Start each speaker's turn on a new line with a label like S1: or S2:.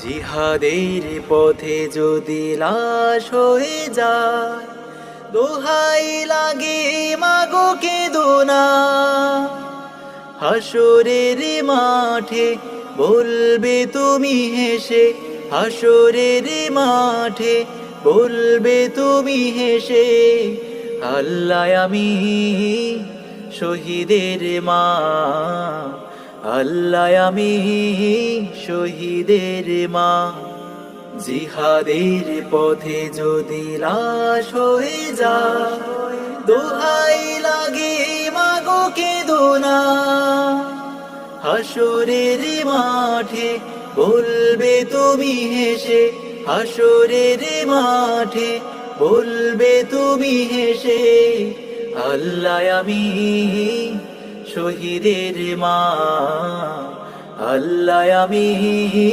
S1: জিহাদের পথে যদি লাশ হয়ে যায়, দোহাই লাগে মাগো কেঁদো না। হাসরের মাঠে বলবে তুমি হেসে, হাসরের মাঠে বলবে তুমি হেসে, আল্লাহ আমি শহীদের মা, আল্লাহ আমি শহীদের মা। জিহাদের পথে যদি লাশ হয়ে যায়, দোহাই লাগে মাগো কেঁদো না। হাসরের মাঠে বলবে তুমি হেসে, হাসরের মাঠে বলবে তুমি হেসে, আল্লাহ আমি শহীদের মা, আল্লাহ আমি